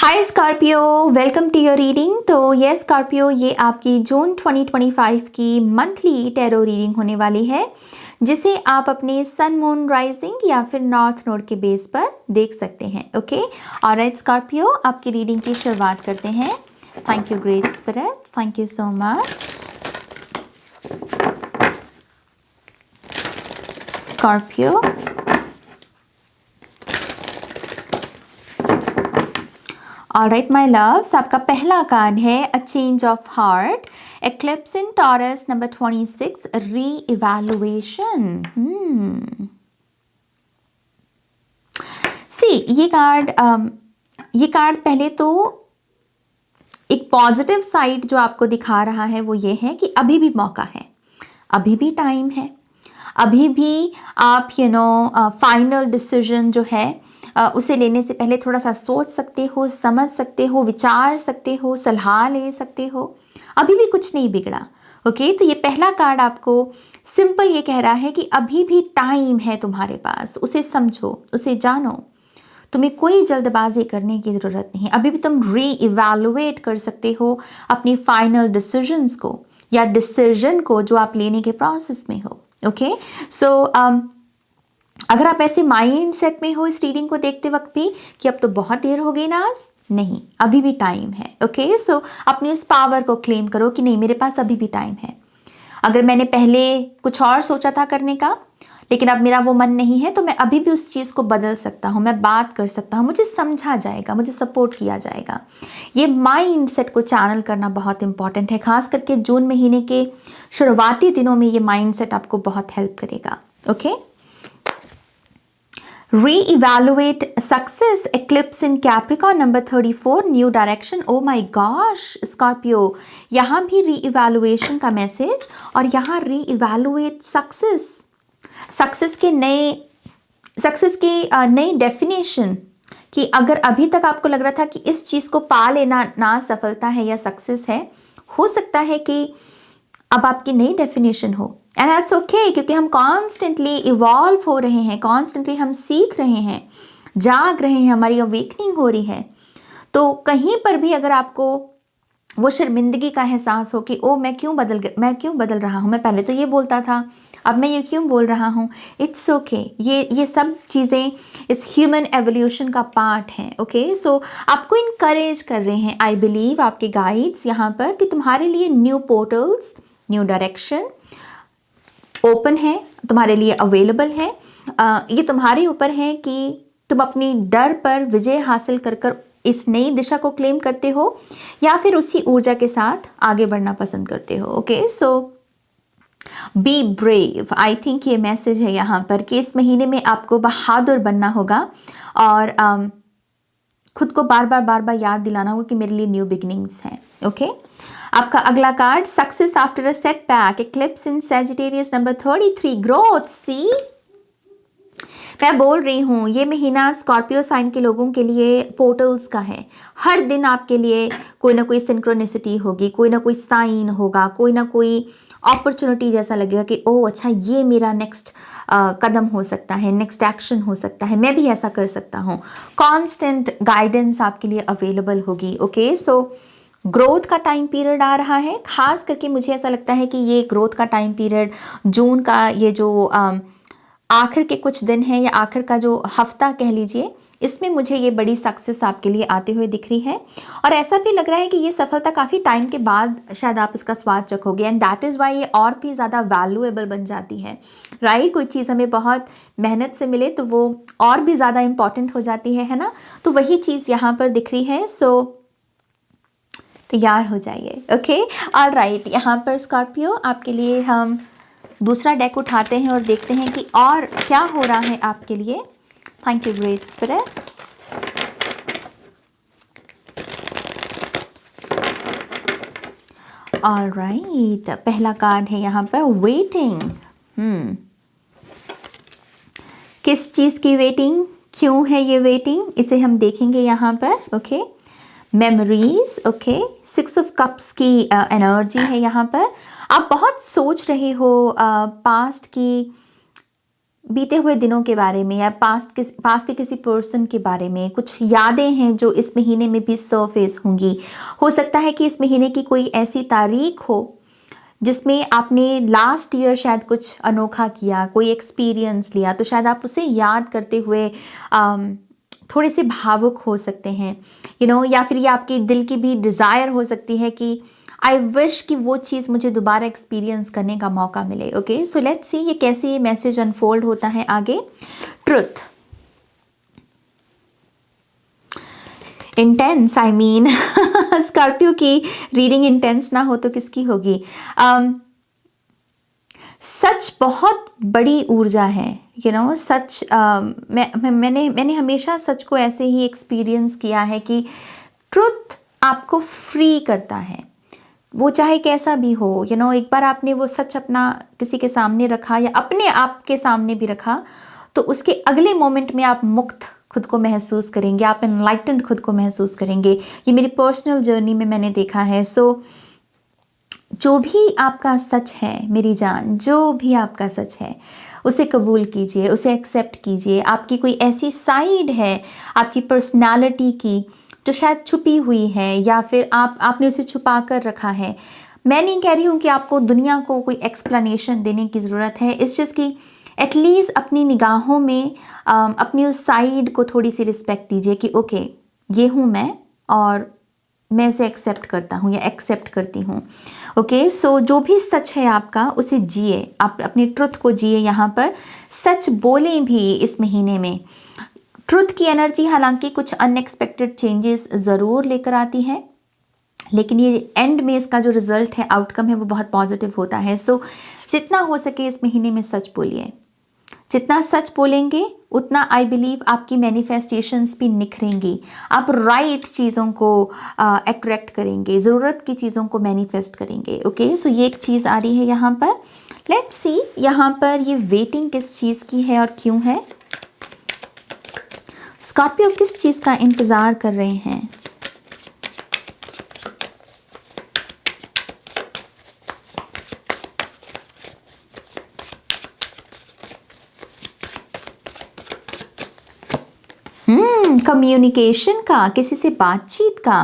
Hi Scorpio, welcome to your reading. तो ये Scorpio, ये आपकी जून 2025 की मंथली टैरो रीडिंग होने वाली है, जिसे आप अपने सन मून राइजिंग या फिर नॉर्थ नोड के बेस पर देख सकते हैं। ओके, ऑलराइट स्कॉर्पियो, आपकी रीडिंग की शुरुआत करते हैं। Thank you great spirits, thank you so much. Scorpio, alright my loves, आपका पहला कार्ड है a change of heart, eclipse in Taurus number 26, री इवैल्यूएशन। सी ये कार्ड पहले तो एक पॉजिटिव साइड जो आपको दिखा रहा है वो ये है कि अभी भी मौका है, अभी भी टाइम है, अभी भी आप फाइनल डिसीजन जो है उसे लेने से पहले थोड़ा सा सोच सकते हो, समझ सकते हो, विचार सकते हो, सलाह ले सकते हो। अभी भी कुछ नहीं बिगड़ा। ओके, तो ये पहला कार्ड आपको सिंपल ये कह रहा है कि अभी भी टाइम है तुम्हारे पास, उसे समझो, उसे जानो। तुम्हें कोई जल्दबाजी करने की ज़रूरत नहीं। अभी भी तुम री इवैल्यूएट कर सकते हो अपनी फाइनल डिसीजंस को या डिसीजन को जो आप लेने के प्रोसेस में हो। ओके, सो अगर आप ऐसे माइंड सेट में हो इस रीडिंग को देखते वक्त भी कि अब तो बहुत देर हो गई ना, नहीं, अभी भी टाइम है। ओके, सो अपनी उस पावर को क्लेम करो कि नहीं, मेरे पास अभी भी टाइम है। अगर मैंने पहले कुछ और सोचा था करने का, लेकिन अब मेरा वो मन नहीं है, तो मैं अभी भी उस चीज़ को बदल सकता हूँ, मैं बात कर सकता हूँ, मुझे समझा जाएगा, मुझे सपोर्ट किया जाएगा। ये माइंड सेट को चैनल करना बहुत इंपॉर्टेंट है, खास करके जून महीने के शुरुआती दिनों में ये माइंड सेट आपको बहुत हेल्प करेगा। Okay, Re-evaluate success, eclipse in Capricorn number 34, new direction। Oh my gosh, Scorpio, यहाँ भी re-evaluation का मैसेज और यहाँ re-evaluate success, सक्सेस की नई डेफिनेशन। कि अगर अभी तक आपको लग रहा था कि इस चीज़ को पा लेना ना सफलता है या सक्सेस है, हो सकता है कि अब आपकी नई डेफिनेशन हो। एंड दैट्स ओके, क्योंकि हम कॉन्स्टेंटली इवॉल्व हो रहे हैं, कॉन्स्टेंटली हम सीख रहे हैं, जाग रहे हैं, हमारी अवेकनिंग हो रही है। तो कहीं पर भी अगर आपको वो शर्मिंदगी का एहसास हो कि ओ मैं क्यों बदल रहा हूँ, मैं पहले तो ये बोलता था, अब मैं ये क्यों बोल रहा हूँ, इट्स ओके। ये सब चीज़ें इस ह्यूमन एवोल्यूशन का पार्ट हैं। ओके, सो आपको इनकरेज कर रहे हैं, आई बिलीव आपके गाइड्स यहाँ पर, कि तुम्हारे लिए new portals, new direction open है, तुम्हारे लिए अवेलेबल है। ये तुम्हारे ऊपर है कि तुम अपनी डर पर विजय हासिल कर इस नई दिशा को क्लेम करते हो या फिर उसी ऊर्जा के साथ आगे बढ़ना पसंद करते हो। Okay, so be brave, I think ये मैसेज है यहाँ पर कि इस महीने में आपको बहादुर बनना होगा और खुद को बार बार याद दिलाना होगा कि मेरे लिए न्यू बिगिनिंग्स हैं। ओके, आपका अगला card success after a setback, eclipse in Sagittarius number 33, growth. See, मैं बोल रही हूँ ये महीना स्कॉर्पियो साइन के लोगों के लिए पोर्टल्स का है। हर दिन आपके लिए कोई ना कोई सिंक्रोनिसिटी होगी, कोई ना कोई साइन होगा, कोई ना कोई अपॉर्चुनिटी जैसा लगेगा कि ओह अच्छा, ये मेरा नेक्स्ट कदम हो सकता है, नेक्स्ट एक्शन हो सकता है, मैं भी ऐसा कर सकता हूँ। कॉन्स्टेंट गाइडेंस आपके लिए अवेलेबल होगी। ओके, सो ग्रोथ का टाइम पीरियड आ रहा है। खास करके मुझे ऐसा लगता है कि ये ग्रोथ का टाइम पीरियड जून का ये जो आखिर के कुछ दिन हैं या आखिर का जो हफ्ता कह लीजिए, इसमें मुझे ये बड़ी सक्सेस आपके लिए आते हुए दिख रही है। और ऐसा भी लग रहा है कि ये सफलता काफ़ी टाइम के बाद शायद आप इसका स्वाद चखोगे, एंड दैट इज़ वाई ये और भी ज़्यादा वैल्यूएबल बन जाती है। राइट, कोई चीज़ हमें बहुत मेहनत से मिले तो वो और भी ज़्यादा इंपॉर्टेंट हो जाती है ना। तो वही चीज़ यहाँ पर दिख रही है। सो तैयार हो जाइए। ओके, ऑलराइट, यहाँ पर स्कॉर्पियो आपके लिए हम दूसरा डेक उठाते हैं और देखते हैं कि और क्या हो रहा है आपके लिए। Thank you great spirits. Alright, पहला कार्ड है यहाँ पर वेटिंग। किस चीज़ की वेटिंग, क्यों है ये वेटिंग, इसे हम देखेंगे यहाँ पर। Okay, memories. Okay, 6 of cups की एनर्जी है यहाँ पर। आप बहुत सोच रहे हो पास्ट की बीते हुए दिनों के बारे में या पास्ट के किसी पर्सन के बारे में कुछ यादें हैं जो इस महीने में भी सरफेस होंगी। हो सकता है कि इस महीने की कोई ऐसी तारीख हो जिसमें आपने लास्ट ईयर शायद कुछ अनोखा किया, कोई एक्सपीरियंस लिया, तो शायद आप उसे याद करते हुए थोड़े से भावुक हो सकते हैं, या फिर ये आपके दिल की भी डिज़ायर हो सकती है कि आई विश कि वो चीज़ मुझे दोबारा एक्सपीरियंस करने का मौका मिले। ओके, सो लेट्स सी ये कैसे ये मैसेज अनफोल्ड होता है आगे। Truth, intense, I mean Scorpio की रीडिंग इंटेंस ना हो तो किसकी होगी। सच बहुत बड़ी ऊर्जा है, सच। मैंने हमेशा सच को ऐसे ही एक्सपीरियंस किया है कि ट्रुथ आपको फ्री करता है, वो चाहे कैसा भी हो। एक बार आपने वो सच अपना किसी के सामने रखा या अपने आप के सामने भी रखा, तो उसके अगले मोमेंट में आप मुक्त खुद को महसूस करेंगे, आप एनलाइटेंड खुद को महसूस करेंगे। ये मेरी पर्सनल जर्नी में मैंने देखा है। सो जो भी आपका सच है मेरी जान, जो भी आपका सच है उसे कबूल कीजिए, उसे एक्सेप्ट कीजिए। आपकी कोई ऐसी साइड है आपकी पर्सनालिटी की जो शायद छुपी हुई है या फिर आपने उसे छुपा कर रखा है। मैं नहीं कह रही हूँ कि आपको दुनिया को कोई एक्सप्लेनेशन देने की ज़रूरत है। इस चीज़ की एटलीस्ट अपनी निगाहों में अपनी उस साइड को थोड़ी सी रिस्पेक्ट दीजिए कि ओके, ये हूँ मैं और मैं इसे एक्सेप्ट करता हूँ या एक्सेप्ट करती हूँ। ओके, सो जो भी सच है आपका उसे जिए, आप अपनी ट्रुथ को जिए। यहाँ पर सच बोलें भी इस महीने में। ट्रुथ की एनर्जी हालांकि कुछ अनएक्सपेक्टेड चेंजेस ज़रूर लेकर आती है, लेकिन ये एंड में इसका जो रिजल्ट है, आउटकम है, वो बहुत पॉजिटिव होता है। सो जितना हो सके इस महीने में सच बोलिए। जितना सच बोलेंगे उतना आई बिलीव आपकी मैनिफेस्टेशंस भी निखरेंगी। आप राइट चीज़ों को अट्रैक्ट करेंगे, ज़रूरत की चीज़ों को मैनिफेस्ट करेंगे। ओके, सो ये एक चीज़ आ रही है यहाँ पर। लेट्स सी यहाँ पर ये वेटिंग किस चीज़ की है और क्यों है। स्कॉर्पियो किस चीज़ का इंतज़ार कर रहे हैं। कम्युनिकेशन का, किसी से बातचीत का,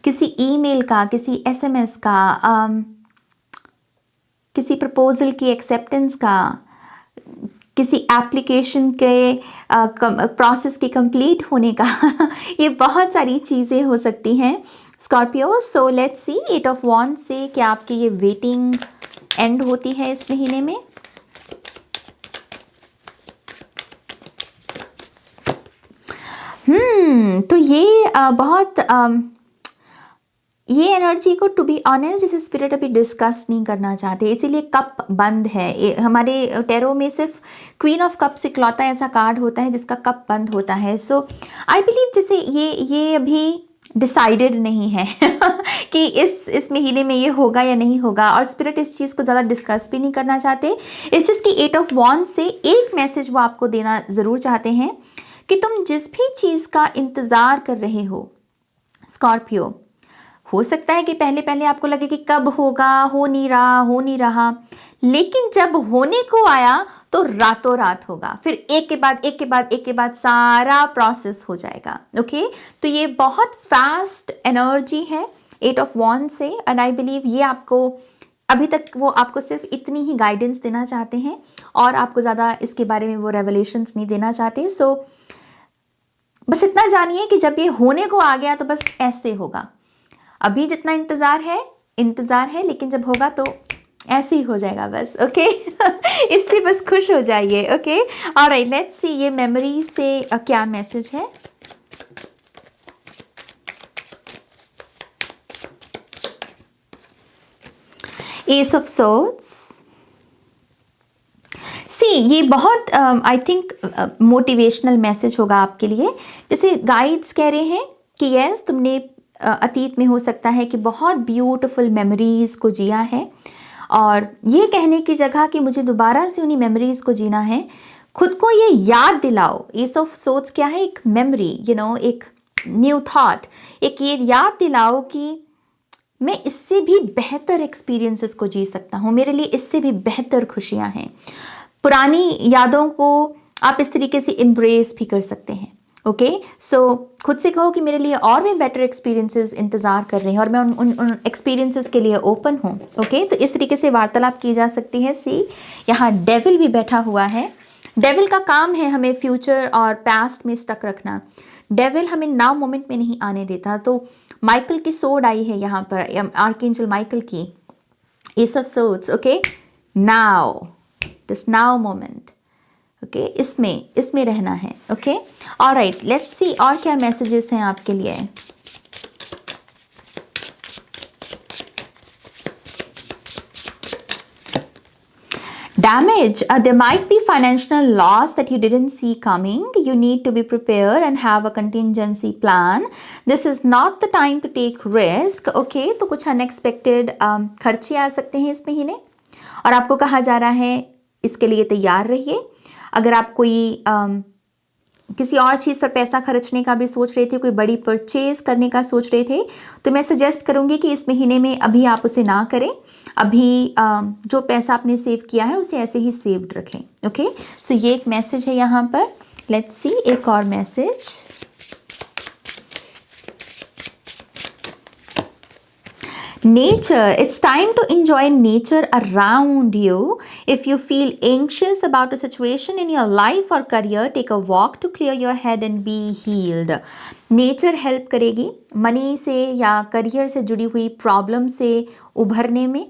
किसी ईमेल का, किसी एसएमएस का, किसी प्रपोजल की एक्सेप्टेंस का, किसी एप्लीकेशन के प्रोसेस के कंप्लीट होने का ये बहुत सारी चीज़ें हो सकती हैं Scorpio. So let's see 8 of wands से क्या आपकी ये वेटिंग एंड होती है इस महीने में। तो ये बहुत ये एनर्जी को टू बी ऑनेस्ट जैसे स्पिरिट अभी डिस्कस नहीं करना चाहते, इसीलिए कप बंद है। हमारे टैरो में सिर्फ क्वीन ऑफ कप्स इकलौता ऐसा कार्ड होता है जिसका कप बंद होता है। सो आई बिलीव जैसे ये अभी डिसाइडेड नहीं है कि इस महीने में ये होगा या नहीं होगा, और स्पिरिट इस चीज़ को ज़्यादा डिस्कस भी नहीं करना चाहते। इस चीज़ की 8 ऑफ वॉन्ड्स से एक मैसेज वो आपको देना ज़रूर चाहते हैं कि तुम जिस भी चीज़ का इंतज़ार कर रहे हो स्कॉर्पियो, हो सकता है कि पहले पहले आपको लगे कि कब होगा, हो नहीं रहा, लेकिन जब होने को आया तो रातों रात होगा। फिर एक के बाद सारा प्रोसेस हो जाएगा। ओके, तो ये बहुत फास्ट एनर्जी है 8 ऑफ वॉन्ड्स से, एंड आई बिलीव ये आपको अभी तक वो आपको सिर्फ इतनी ही गाइडेंस देना चाहते हैं और आपको ज़्यादा इसके बारे में वो रेवलेशंस नहीं देना चाहते। सो बस इतना जानिए कि जब ये होने को आ गया तो बस ऐसे होगा। अभी जितना इंतज़ार है, लेकिन जब होगा तो ऐसे ही हो जाएगा बस। ओके इससे बस खुश हो जाइए। ओके, ऑलराइट, लेट्स सी ये मेमोरी से क्या मैसेज है। S of swords. ये बहुत आई थिंक मोटिवेशनल मैसेज होगा आपके लिए। जैसे गाइड्स कह रहे हैं कि यस, तुमने अतीत में हो सकता है कि बहुत ब्यूटीफुल मेमोरीज़ को जिया है, और ये कहने की जगह कि मुझे दोबारा से उन्हीं मेमोरीज़ को जीना है, खुद को ये याद दिलाओ। एस ऑफ सोर्ड्स क्या है? एक मेमोरी, एक न्यू थॉट, एक ये याद दिलाओ कि मैं इससे भी बेहतर एक्सपीरियंसेस को जी सकता हूँ, मेरे लिए इससे भी बेहतर खुशियाँ हैं। पुरानी यादों को आप इस तरीके से एम्ब्रेस भी कर सकते हैं। ओके, सो खुद से कहो कि मेरे लिए और भी बेटर एक्सपीरियंसेस इंतज़ार कर रहे हैं और मैं उन एक्सपीरियंसेस के लिए ओपन हूँ। ओके, तो इस तरीके से वार्तालाप की जा सकती है। सी, यहाँ डेविल भी बैठा हुआ है। डेविल का काम है हमें फ्यूचर और पास्ट में स्टक रखना। डेविल हमें नाउ मोमेंट में नहीं आने देता। तो माइकल की सोड आई है यहाँ पर, आर्कएंजल माइकल की, S of swords. Okay, now, this now moment. Okay, इसमें रहना है। ओके, ऑलराइट, लेट्स सी और क्या मैसेजेस हैं आपके लिए। Damage, there might be financial loss that you didn't see coming. You need to be prepared and have a contingency plan. This is not the time to take risk. Okay, तो कुछ unexpected खर्चे आ सकते हैं इस महीने और आपको कहा जा रहा है इसके लिए तैयार रहिए। अगर आप कोई किसी और चीज़ पर पैसा खर्चने का भी सोच रहे थे, कोई बड़ी परचेज करने का सोच रहे थे, तो मैं सजेस्ट करूँगी कि इस महीने में अभी आप उसे ना करें। अभी जो पैसा आपने सेव किया है उसे ऐसे ही सेव्ड रखें। ओके, सो ये एक मैसेज है यहाँ पर। लेट्स सी एक और message. Nature, it's time to enjoy nature around you. If you feel anxious about a situation in your life or career, take a walk to clear your head and be healed. Nature help करेगी money से या career से जुड़ी हुई problem से उभरने में।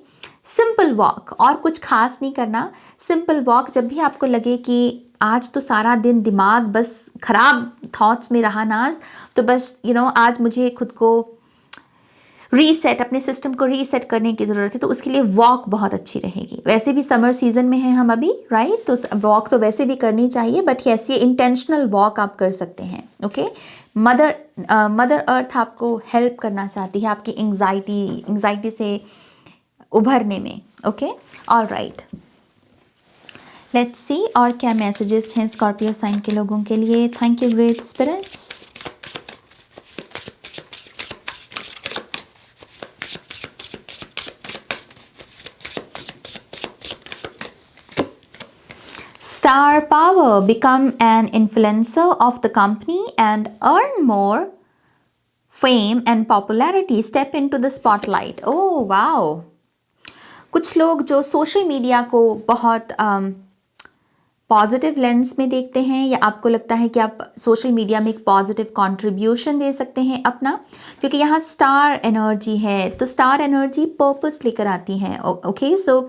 Simple walk, और कुछ खास नहीं करना। सिंपल वॉक, जब भी आपको लगे कि आज तो सारा दिन दिमाग बस खराब थॉट्स में रहा नाज, तो बस आज मुझे खुद को रीसेट, अपने सिस्टम को रीसेट करने की ज़रूरत है, तो उसके लिए वॉक बहुत अच्छी रहेगी। वैसे भी समर सीजन में है हम अभी, राइट, तो वॉक तो वैसे भी करनी चाहिए, बट यस, ये इंटेंशनल वॉक आप कर सकते हैं। ओके, मदर अर्थ आपको हेल्प करना चाहती है आपकी एंग्जाइटी से उभरने में। ओके, ऑलराइट, लेट्स सी और क्या मैसेजेस हैं स्कॉर्पियो साइन के लोगों के लिए। Thank you great spirits. Star power, become an influencer of the company and earn more fame and popularity. Step into the spotlight. Oh wow! कुछ लोग जो सोशल मीडिया को बहुत पॉजिटिव लेंस में देखते हैं, या आपको लगता है कि आप सोशल मीडिया में एक पॉजिटिव कंट्रीब्यूशन दे सकते हैं अपना, क्योंकि यहाँ स्टार एनर्जी है, तो स्टार एनर्जी पर्पस लेकर आती है। ओके, सो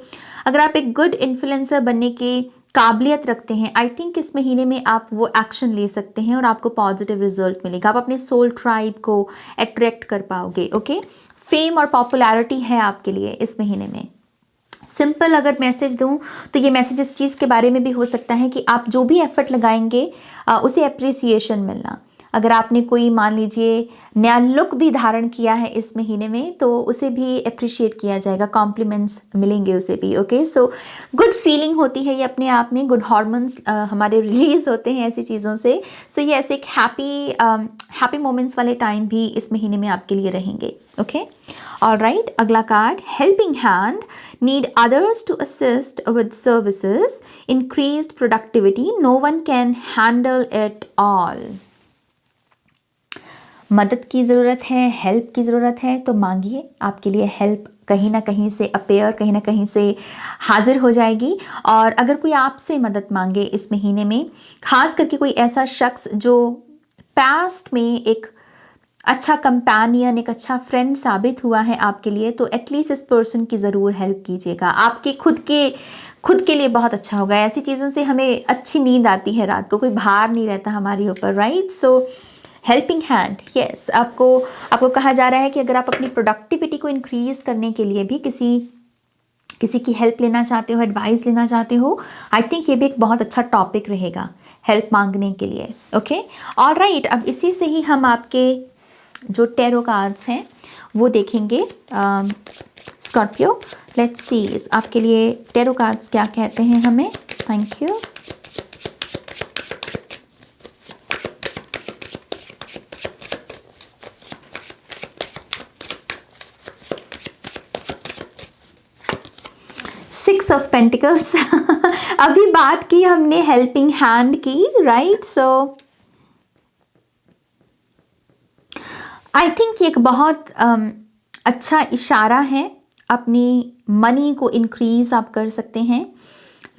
अगर आप एक गुड इन्फ्लुएंसर बनने की काबिलियत रखते हैं, आई थिंक इस महीने में आप वो एक्शन ले सकते हैं और आपको पॉजिटिव रिजल्ट मिलेगा। आप अपने सोल ट्राइब को अट्रैक्ट कर पाओगे। ओके, फेम और पॉपुलैरिटी है आपके लिए इस महीने में। सिंपल अगर मैसेज दूं तो ये मैसेज इस चीज़ के बारे में भी हो सकता है कि आप जो भी एफर्ट लगाएंगे उसे अप्रिसिएशन मिलना। अगर आपने कोई मान लीजिए नया लुक भी धारण किया है इस महीने में, तो उसे भी अप्रिशिएट किया जाएगा, कॉम्प्लीमेंट्स मिलेंगे उसे भी। ओके, सो गुड फीलिंग होती है ये अपने आप में, गुड हॉर्मोन्स हमारे रिलीज होते हैं ऐसी चीज़ों से। सो ये ऐसे एक हैप्पी मोमेंट्स वाले टाइम भी इस महीने में आपके लिए रहेंगे। ओके, ऑलराइट, अगला card, helping hand, need others to assist with services, increased productivity, no one can handle it all. मदद की ज़रूरत है, हेल्प की ज़रूरत है, तो मांगिए, आपके लिए हेल्प कहीं ना कहीं से अपेयर, कहीं ना कहीं से हाजिर हो जाएगी। और अगर कोई आपसे मदद मांगे इस महीने में, खास करके कोई ऐसा शख्स जो पास्ट में एक अच्छा कंपेनियन, एक अच्छा फ्रेंड साबित हुआ है आपके लिए, तो एटलीस्ट इस पर्सन की ज़रूर हेल्प कीजिएगा। आपके खुद के लिए बहुत अच्छा होगा। ऐसी चीज़ों से हमें अच्छी नींद आती है रात को, कोई भार नहीं रहता हमारे ऊपर, राइट। सो हेल्पिंग हैंड, यस, आपको कहा जा रहा है कि अगर आप अपनी प्रोडक्टिविटी को इंक्रीज़ करने के लिए भी किसी की हेल्प लेना चाहते हो, एडवाइस लेना चाहते हो, आई थिंक ये भी एक बहुत अच्छा टॉपिक रहेगा हेल्प मांगने के लिए। ओके, ऑलराइट, अब इसी से ही हम आपके जो टैरो कार्ड्स हैं वो देखेंगे। स्कॉर्पियो, लेट्स सी आपके लिए टैरो कार्ड्स क्या कहते हैं हमें। Thank you. S of pentacles अभी बात की हमने हेल्पिंग हैंड की, राइट? सो आई थिंक ये एक बहुत अच्छा इशारा है, अपनी मनी को इंक्रीज आप कर सकते हैं।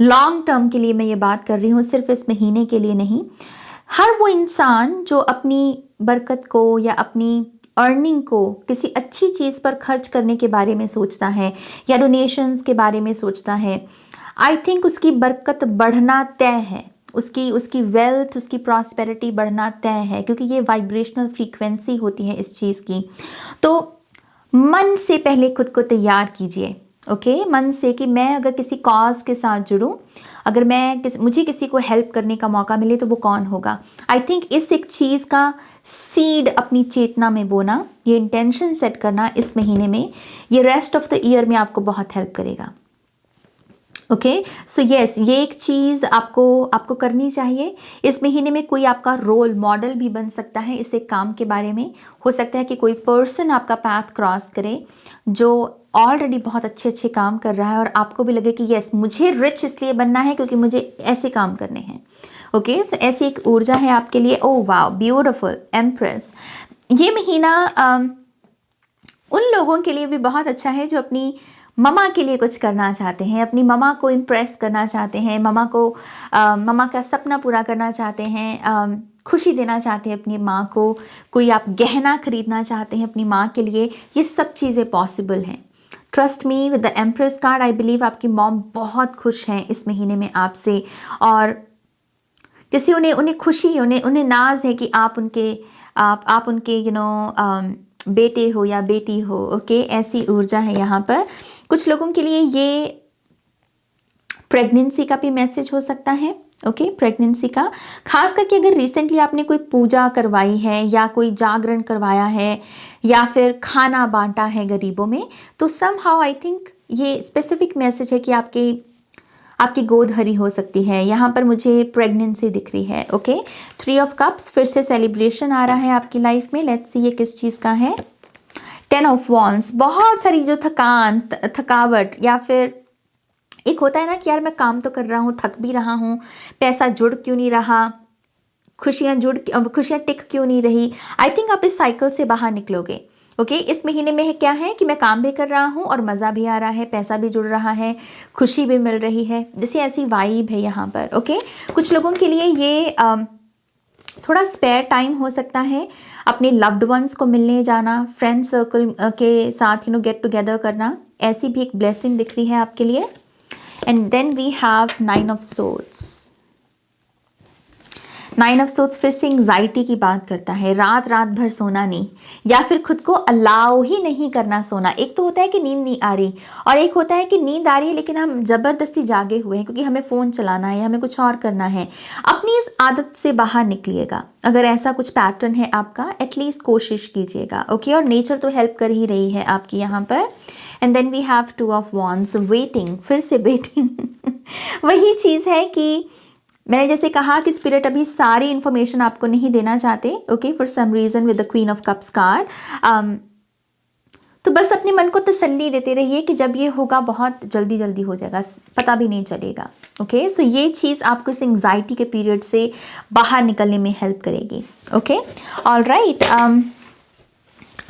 लॉन्ग टर्म के लिए मैं ये बात कर रही हूँ, सिर्फ इस महीने के लिए नहीं। हर वो इंसान जो अपनी बरकत को या अपनी अर्निंग को किसी अच्छी चीज़ पर खर्च करने के बारे में सोचता है या डोनेशंस के बारे में सोचता है, आई थिंक उसकी बरकत बढ़ना तय है, उसकी उसकी वेल्थ, उसकी प्रॉस्पेरिटी बढ़ना तय है, क्योंकि ये वाइब्रेशनल फ्रीक्वेंसी होती है इस चीज़ की। तो मन से पहले खुद को तैयार कीजिए, ओके? मन से कि मैं अगर किसी कॉज के साथ जुड़ूं, अगर मुझे किसी को हेल्प करने का मौका मिले तो वो कौन होगा। आई थिंक इस एक चीज़ का सीड अपनी चेतना में बोना, ये इंटेंशन सेट करना इस महीने में, ये रेस्ट ऑफ द ईयर में आपको बहुत हेल्प करेगा। ओके, सो यस, ये एक चीज़ आपको करनी चाहिए। इस महीने में कोई आपका रोल मॉडल भी बन सकता है इस एक काम के बारे में। हो सकता है कि कोई पर्सन आपका पाथ क्रॉस करे जो ऑलरेडी बहुत अच्छे अच्छे काम कर रहा है और आपको भी लगे कि यस, मुझे रिच इसलिए बनना है क्योंकि मुझे ऐसे काम करने हैं। ओके, सो ऐसी एक ऊर्जा है आपके लिए। ओह वाह, ब्यूटिफुल, एम्प्रेस। ये महीना उन लोगों के लिए भी बहुत अच्छा है जो अपनी ममा के लिए कुछ करना चाहते हैं, अपनी ममा को इम्प्रेस करना चाहते हैं, ममा का सपना पूरा करना चाहते हैं, खुशी देना चाहते हैं अपनी माँ को, कोई आप गहना खरीदना चाहते हैं अपनी माँ के लिए, ये सब चीज़ें पॉसिबल हैं। Trust me, with the empress card I believe आपकी मॉम बहुत खुश हैं इस महीने में आपसे, और जैसे उन्हें खुशी, उन्हें नाज है कि आप उनके बेटे हो या बेटी हो। ओके, ऐसी ऊर्जा है यहाँ पर। कुछ लोगों के लिए ये प्रेगनेंसी का भी मैसेज हो सकता है। ओके, प्रेगनेंसी का, खास करके अगर रिसेंटली आपने कोई पूजा करवाई है या कोई जागरण करवाया है या फिर खाना बांटा है गरीबों में, तो समहाउ आई थिंक ये स्पेसिफिक मैसेज है कि आपकी गोद हरी हो सकती है। यहाँ पर मुझे प्रेगनेंसी दिख रही है। ओके, 3 ऑफ कप्स, फिर से सेलिब्रेशन आ रहा है आपकी लाइफ में। लेट्स सी ये किस चीज़ का है। 10 ऑफ वॉन्ड्स, बहुत सारी जो थकावट, या फिर एक होता है ना कि यार मैं काम तो कर रहा हूँ, थक भी रहा हूँ, पैसा जुड़ क्यों नहीं रहा, खुशियाँ टिक क्यों नहीं रही। आई थिंक आप इस साइकिल से बाहर निकलोगे। ओके, इस महीने में है क्या है कि मैं काम भी कर रहा हूँ और मज़ा भी आ रहा है, पैसा भी जुड़ रहा है, खुशी भी मिल रही है, जैसे ऐसी वाइब है यहाँ पर। ओके, कुछ लोगों के लिए ये थोड़ा स्पेयर टाइम हो सकता है, अपने लव्ड वंस को मिलने जाना, फ्रेंड सर्कल के साथ गेट टुगेदर करना, ऐसी भी एक ब्लेसिंग दिख रही है आपके लिए। And then we have 9 of swords. 9 of swords फिर से एंग्जाइटी की बात करता है, रात भर सोना नहीं, या फिर खुद को अलाउ ही नहीं करना सोना। एक तो होता है कि नींद नहीं आ रही, और एक होता है कि नींद आ रही है लेकिन हम ज़बरदस्ती जागे हुए हैं क्योंकि हमें फ़ोन चलाना है, हमें कुछ और करना है। अपनी इस आदत से बाहर निकलिएगा। अगर ऐसा कुछ पैटर्न है आपका, एटलीस्ट कोशिश कीजिएगा। ओके, और नेचर तो हेल्प कर ही रही है आपकी यहाँ पर। And then we have 2 of wands, waiting, फिर से वेटिंग वही चीज़ है कि मैंने जैसे कहा कि स्पिरिट अभी सारी इन्फॉर्मेशन आपको नहीं देना चाहते। Okay, for some reason with the queen of cups card. तो बस अपने मन को तसल्ली देते रहिए कि जब ये होगा बहुत जल्दी जल्दी हो जाएगा, पता भी नहीं चलेगा। ओके, सो ये चीज़ आपको इस एंग्जाइटी के पीरियड से बाहर निकलने में हेल्प करेगी। ओके, ऑल राइट,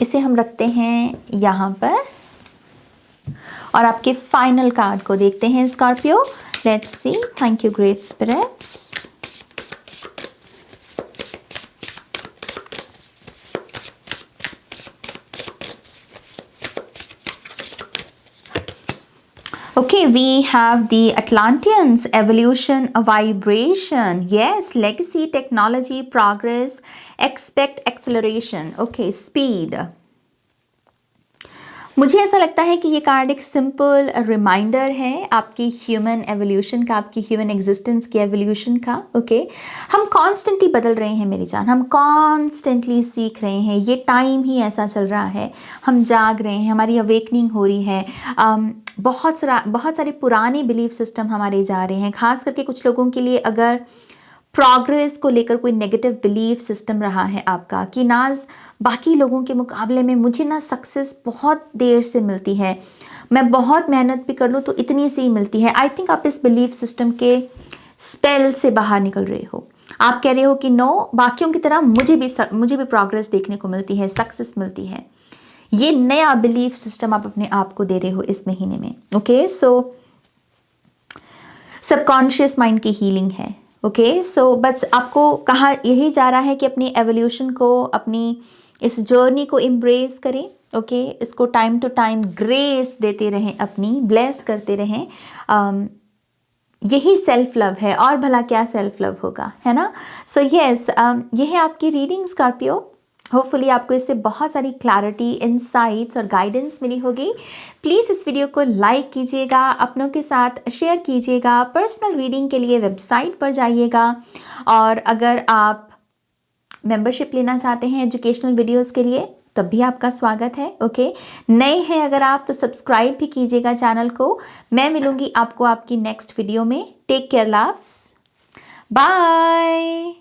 इसे हम रखते हैं यहाँ पर और आपके फाइनल कार्ड को देखते हैं Scorpio. Let's see. Thank you, great spirits. Okay, we have the Atlanteans, evolution, vibration. Yes, legacy, technology, progress, expect acceleration. Okay, speed. मुझे ऐसा लगता है कि ये कार्ड एक सिंपल रिमाइंडर है आपकी ह्यूमन एवोल्यूशन का, आपकी ह्यूमन एग्जिस्टेंस की एवोल्यूशन का। ओके, हम कॉन्स्टेंटली बदल रहे हैं मेरी जान, हम कॉन्स्टेंटली सीख रहे हैं, ये टाइम ही ऐसा चल रहा है, हम जाग रहे हैं, हमारी अवेकनिंग हो रही है। बहुत सारे पुराने बिलीफ सिस्टम हमारे जा रहे हैं। खास करके कुछ लोगों के लिए अगर प्रोग्रेस को लेकर कोई नेगेटिव बिलीफ सिस्टम रहा है आपका कि नाज बाकी लोगों के मुकाबले में मुझे ना सक्सेस बहुत देर से मिलती है, मैं बहुत मेहनत भी कर लूँ तो इतनी सी ही मिलती है। आई थिंक आप इस बिलीफ सिस्टम के स्पेल से बाहर निकल रहे हो। आप कह रहे हो कि नो, बाकियों की तरह मुझे भी प्रोग्रेस देखने को मिलती है, सक्सेस मिलती है। ये नया बिलीफ सिस्टम आप अपने आप को दे रहे हो इस महीने में। ओके, सो सबकॉन्शियस माइंड की हीलिंग है। ओके, सो बस आपको कहा यही जा रहा है कि अपनी एवोल्यूशन को, अपनी इस जर्नी को एम्ब्रेस करें। ओके, इसको टाइम टू टाइम ग्रेस देते रहें, अपनी ब्लेस करते रहें। यही सेल्फ लव है, और भला क्या सेल्फ लव होगा, है ना। सो यस, ये है आपकी रीडिंग स्कॉर्पियो। होपफुली आपको इससे बहुत सारी क्लैरिटी, इंसाइट्स और गाइडेंस मिली होगी। प्लीज़ इस वीडियो को लाइक कीजिएगा, अपनों के साथ शेयर कीजिएगा। पर्सनल रीडिंग के लिए वेबसाइट पर जाइएगा, और अगर आप मेंबरशिप लेना चाहते हैं एजुकेशनल वीडियोस के लिए, तब भी आपका स्वागत है। ओके, नए हैं अगर आप तो सब्सक्राइब भी कीजिएगा चैनल को। मैं मिलूंगी आपको आपकी नेक्स्ट वीडियो में। Take care, loves, bye.